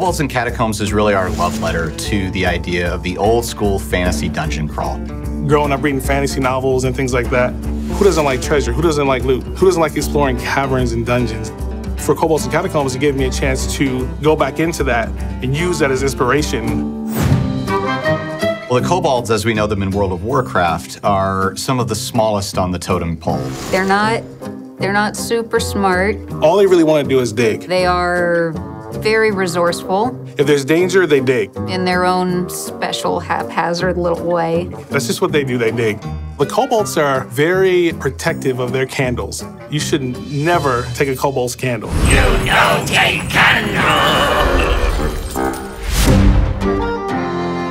Kobolds and Catacombs is really our love letter to the idea of the old school fantasy dungeon crawl. Growing up reading fantasy novels and things like that, who doesn't like treasure? Who doesn't like loot? Who doesn't like exploring caverns and dungeons? For Kobolds and Catacombs, it gave me a chance to go back into that and use that as inspiration. Well, the kobolds, as we know them in World of Warcraft, are some of the smallest on the totem pole. They're not super smart. All they really want to do is dig. They are very resourceful. If there's danger, they dig. In their own special, haphazard little way. That's just what they do, they dig. The kobolds are very protective of their candles. You should never take a kobold's candle. You don't take candles!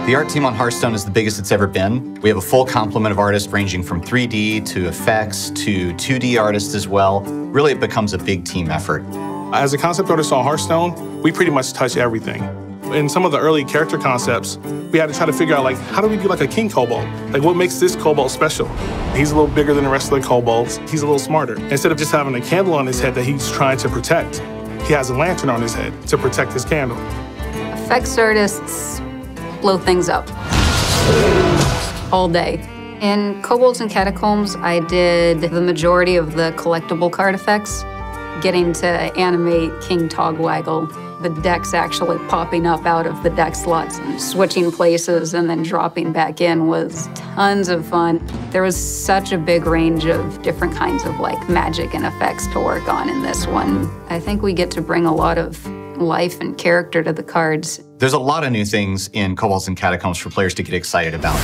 The art team on Hearthstone is the biggest it's ever been. We have a full complement of artists ranging from 3D to effects to 2D artists as well. Really, it becomes a big team effort. As a concept artist on Hearthstone, we pretty much touch everything. In some of the early character concepts, we had to try to figure out, like, how do we do like a king kobold? Like, what makes this kobold special? He's a little bigger than the rest of the kobolds. He's a little smarter. Instead of just having a candle on his head that he's trying to protect, he has a lantern on his head to protect his candle. Effects artists blow things up all day. In Kobolds and Catacombs, I did the majority of the collectible card effects, getting to animate King Togwaggle, the decks actually popping up out of the deck slots and switching places and then dropping back in was tons of fun. There was such a big range of different kinds of like magic and effects to work on in this one. I think we get to bring a lot of life and character to the cards. There's a lot of new things in Kobolds and Catacombs for players to get excited about.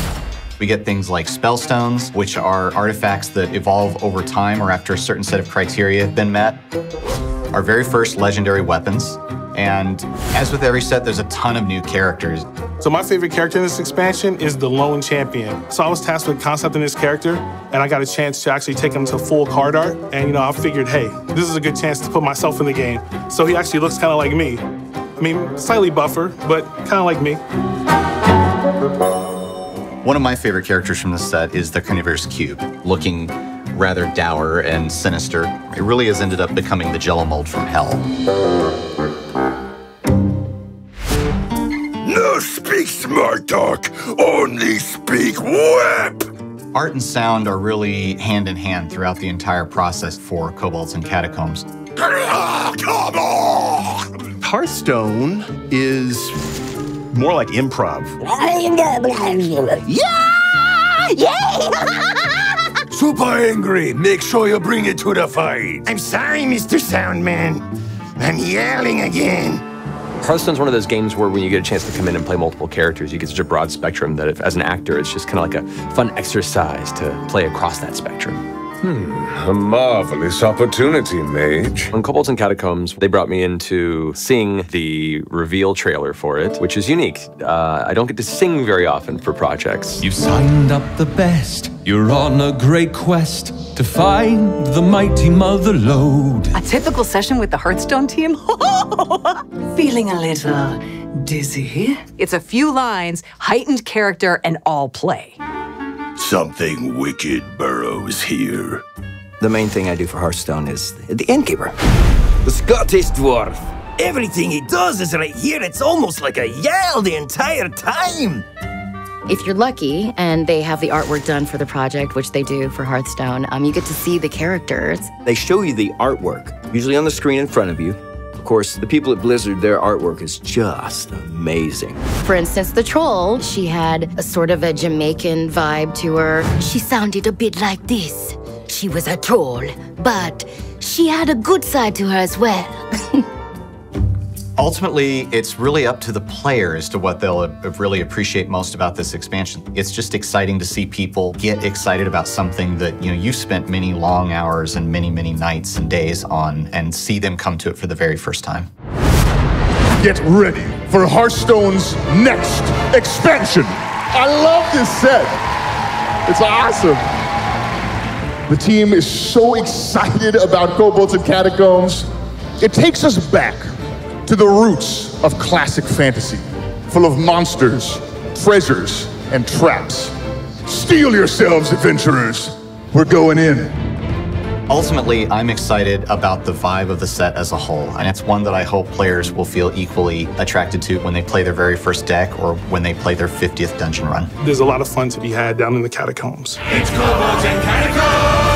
We get things like spellstones, which are artifacts that evolve over time or after a certain set of criteria have been met. Our very first legendary weapons. And as with every set, there's a ton of new characters. So my favorite character in this expansion is the Lone Champion. So I was tasked with concepting this character, and I got a chance to actually take him to full card art. And, you know, I figured, hey, this is a good chance to put myself in the game. So he actually looks kind of like me. I mean, slightly buffer, but kind of like me. One of my favorite characters from this set is the Carnivorous Cube, looking rather dour and sinister. It really has ended up becoming the Jello mold from hell. No speak smart talk, only speak whip! Art and sound are really hand in hand throughout the entire process for Kobolds and Catacombs. Come on! Hearthstone is more like improv. Yeah! Super angry. Make sure you bring it to the fight. I'm sorry, Mr. Soundman. I'm yelling again. Hearthstone's one of those games where when you get a chance to come in and play multiple characters, you get such a broad spectrum that if, as an actor, it's just kind of like a fun exercise to play across that spectrum. A marvelous opportunity, Mage. On Kobolds and Catacombs, they brought me in to sing the reveal trailer for it, which is unique. I don't get to sing very often for projects. You've signed up the best. You're on a great quest to find the mighty Mother Lode. A typical session with the Hearthstone team? Feeling a little dizzy? It's a few lines, heightened character, and all play. Something wicked burrows here. The main thing I do for Hearthstone is the innkeeper. The Scottish dwarf. Everything he does is right here. It's almost like a yell the entire time. If you're lucky and they have the artwork done for the project, which they do for Hearthstone, you get to see the characters. They show you the artwork, usually on the screen in front of you. Of course, the people at Blizzard, their artwork is just amazing. For instance, the troll, she had a sort of a Jamaican vibe to her. She sounded a bit like this. She was a troll, but she had a good side to her as well. Ultimately, it's really up to the player as to what they'll really appreciate most about this expansion. It's just exciting to see people get excited about something that, you know, you spent many long hours and many, many nights and days on, and see them come to it for the very first time. Get ready for Hearthstone's next expansion. I love this set. It's awesome. The team is so excited about Kobolds and Catacombs. It takes us back to the roots of classic fantasy, full of monsters, treasures, and traps. Steel yourselves, adventurers. We're going in. Ultimately, I'm excited about the vibe of the set as a whole, and it's one that I hope players will feel equally attracted to when they play their very first deck or when they play their 50th dungeon run. There's a lot of fun to be had down in the catacombs. It's Kobolds and Catacombs!